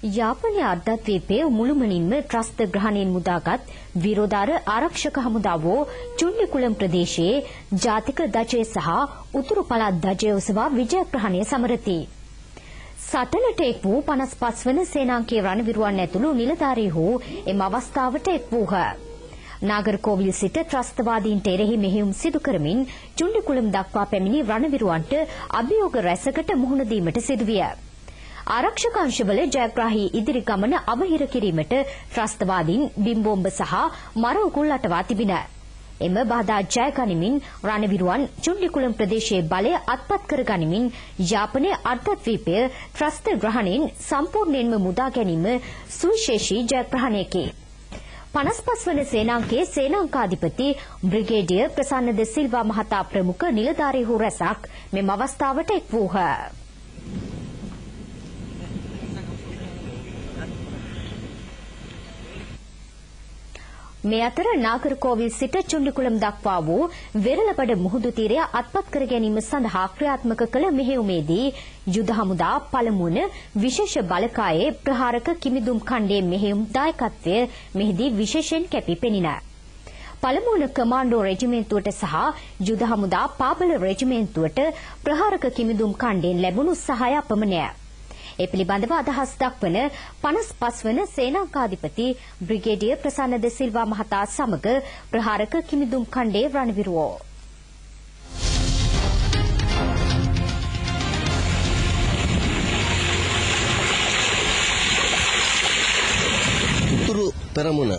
යාපනයේ අර්ධද්වීපයේ මුළුමනින්ම ත්‍රස්ත ග්‍රහණයෙන් මුදාගත් විරෝධාර ආරක්ෂක හමුදාව චුන්ඩිකුලම් ප්‍රදේශයේ ජාතික ධජය සහ උතුරු පළාත් ධජය ඔසවා විජයග්‍රහණය සමරති. සටනට එක් වූ 55 වන සේනාංකීය රණවිරුවන් ඇතුළු නිලධාරීහු එම අවස්ථාවට එක් වූහ. නාගරකෝවිල් සිට ත්‍රස්තවාදීන්ට එරෙහි මෙහෙයුම් සිදු කරමින් චුන්ඩිකුලම් දක්වා පැමිණි රණවිරුවන්ට අභියෝග රැසකට මුහුණ දීමට සිදුවිය. ආරක්ෂක අංශවල ජයග්‍රාහී ඉදිරි ගමන අවහිර කිරීමට ත්‍රස්තවාදීන් බිම්බෝම්බ සහ මර උකුල් අටවා තිබින. එම බාධා ජය ගනිමින් රණවිරුවන් චුන්ඩිකුලම් ප්‍රදේශයේ බලය අත්පත් කර ගනිමින් යාපනයේ අර්ධද්වීපය ත්‍රස්ත ග්‍රහණයෙන් සම්පූර්ණයෙන්ම මුදා ගැනීම සුවිශේෂී ජයග්‍රහණයකි. 55 වන සේනාංකයේ සේනාංකාධිපති බ්‍රිගේඩියර් ප්‍රසන්න ද සිල්වා මහතා ප්‍රමුඛ නිලධාරීහු රැසක් මෙම අවස්ථාවට එක් වූහ. මේ අතර නාගරකෝවිල් සිට චුන්ඩිකුලම් දක්වා වූ වෙරළබඩ මුහුදු තීරය අත්පත් කර ගැනීම සඳහා ක්‍රියාත්මක කළ මෙහෙයුමේදී යුද හමුදා පළමුවන විශේෂ බලකායේ ප්‍රහාරක කිමිදුම් ඛණ්ඩයේ මෙහෙයුම් දායකත්වය මෙහිදී විශේෂයෙන් කැපී පෙනින. පළමුවන කමාන්ඩෝ රෙජිමෙන්තුවට සහ යුද හමුදා පාබල රෙජිමෙන්තුවට ප්‍රහාරක කිමිදුම් ඛණ්ඩයෙන් ලැබුණු සහාය අපමණය. ඒ පිළිබඳව අදහස් දක්වන 55 වන සේනාංකාධිපති බ්‍රිගේඩියර් ප්‍රසන්න ද සිල්වා මහතා සමග ප්‍රහාරක කිමිදුම් ඛණ්ඩයේ රණවිරුවෝ. උතුරු පෙරමුණ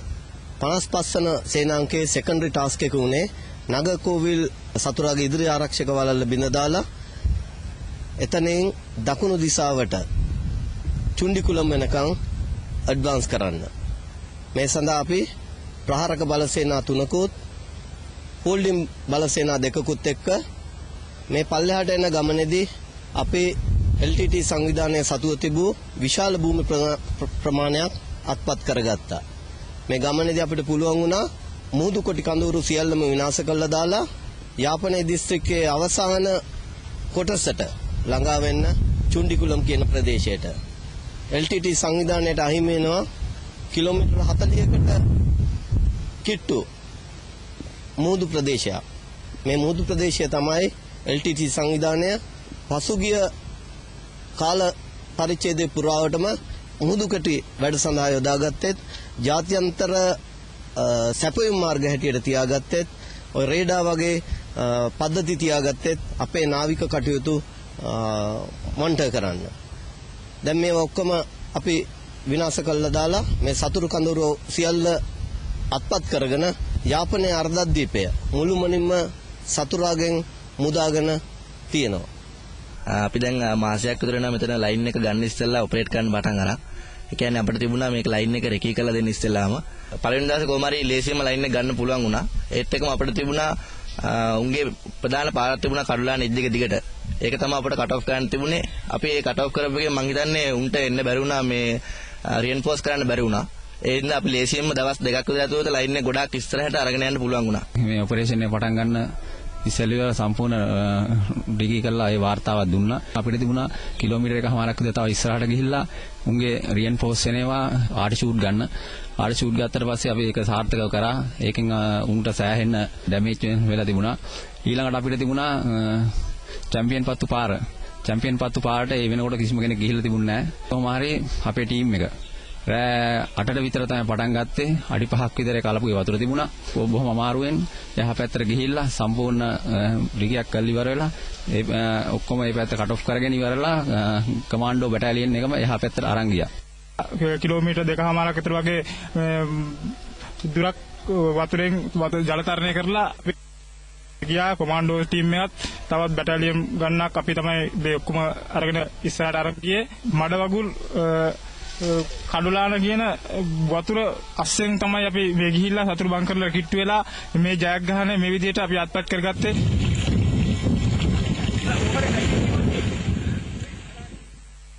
55 වන සේනාංකයේ සෙකන්ඩරි ටාස්ක් එක උනේ නගරකෝවිල් සතුරාගේ ඉදිරි ආරක්ෂක වළල්ල බිඳ දාලා එතනින් දකුණු දිශාවට චුන්ඩිකුලම් වෙනකන් ඇඩ්වාන්ස් කරන්න. මේ සඳහා අපි ප්‍රහාරක බලසේනා 3කුත් හෝල්ඩින් බලසේනා 2කුත් එක්ක මේ පල්ලෙහාට එන ගමනේදී අපි LTT සංවිධානයේ සතුව තිබූ විශාල භූමි ප්‍රමාණයක් අත්පත් කරගත්තා. මේ ගමනේදී අපිට පුළුවන් වුණා මුහුදු කොටි කඳවුරු සියල්ලම විනාශ කළා දාලා යාපනයේ දිස්ත්‍රික්කයේ අවසාන කොටසට ළඟා වෙන්න චුන්ඩිකුලම් කියන ප්‍රදේශයට LTT සංවිධානයට අහිමි වෙනවා කිලෝමීටර් 40කට කිට්ටු මුහුදු ප්‍රදේශයක්. මේ මුහුදු ප්‍රදේශය තමයි LTT සංවිධානය පසුගිය කාල පරිච්ඡේදයේ පුරාවටම මුහුදු කටි වැඩ සඳහා යොදාගත්තේ ජාත්‍යන්තර සැපයුම් මාර්ග හැටියට තියාගත්තේ ඔය රේඩා වගේ පද්ධති තියාගත්තේ අපේ නාවික කටයුතු මොනිටර් කරන්න. දැන් මේවා ඔක්කොම අපි විනාශ කළා දාලා මේ සතුරු කඳවුරු සියල්ල අත්පත් කරගෙන යාපනයේ අර්ධද්වීපය මුළුමනින්ම සතුරාගෙන් මුදාගෙන තියෙනවා. අපි දැන් මාසයක් විතර නම් මෙතන ලයින් එක ගන්න ඉස්සෙල්ලා ඔපරේට් කරන්න පටන් අරන්. ඒ කියන්නේ අපිට තිබුණා මේක ලයින් එක රෙකී කරලා දෙන්න ඉස්සෙල්ලාම පළවෙනි දවසේ කොහොම හරි ලේසියෙන්ම ලයින් එක ගන්න පුළුවන් වුණා. ඒත් එක්කම අපිට තිබුණා උන්ගේ ප්‍රධාන පාරක් තිබුණා කඩුලාන එජ් එක දිගට. ඒක තමයි අපිට කට් ඔෆ් කරන්න තිබුණේ. අපි ඒ කට් ඔෆ් කරපු එකෙන් මං හිතන්නේ උන්ට එන්න බැරි වුණා මේ රියන්ෆෝස් කරන්න බැරි වුණා. ඒ හින්දා අපි ලේසියෙන්ම දවස් දෙකක් විතර ඇතුළත ලයින් එක ගොඩාක් ඉස්සරහට අරගෙන යන්න පුළුවන් වුණා. මේ ඔපරේෂන් එක පටන් ගන්න ඉස්සෙල්ලා සම්පූර්ණ ඩිගී කරලා ඒ වාර්තාවක් දුන්නා. අපිට තිබුණා කිලෝමීටර් එකමාරක් විතර තව ඉස්සරහට ගිහිල්ලා උන්ගේ රියන්ෆෝස් වෙනවා ආඩි ෂූට් ගන්න. ආඩි ෂූට් ගත්තට පස්සේ අපි ඒක සාර්ථකව කරා. ඒකෙන් උන්ට සෑහෙන ඩැමේජ් වෙලා තිබුණා. ඊළඟට අපිට තිබුණා චැම්පියන් පත්තු පාර. චැම්පියන් පත්තු පාරට ඒ වෙනකොට කිසිම කෙනෙක් ගිහිල්ලා තිබුණේ නැහැ. කොහොම හරි අපේ ටීම් එක රෑ 8ට විතර තමයි පටන් ගත්තේ. අඩි 5ක් විතර කලපුවේ වතුර තිබුණා. බොහොම අමාරුවෙන් යහ පැත්තට ගිහිල්ලා සම්පූර්ණ රිගයක් කරලා ඉවර වෙලා ඔක්කොම මේ පැත්ත කට් ඔෆ් කරගෙන ඉවරලා කමාන්ඩෝ බැටාලියන් එකම යහ පැත්තට අරන් ගියා. කිලෝමීටර් 2කමාරක් විතර වගේ දුරක් වතුරෙන් ජල තරණය කරලා ගියා. කොමාන්ඩෝ ටීම් එකත් තවත් බැටාලියන් ගන්නක් අපි තමයි මේ ඔක්කොම අරගෙන ඉස්සරහට අරන් ගියේ. මඩ වගුල් කඩුලාන කියන වතුර අස්සෙන් තමයි අපි මේ ගිහිල්ලා සතුරු බංකරලා කිට්ටු වෙලා මේ ජයග්‍රහණය මේ විදිහට අපි අත්පත් කරගත්තේ.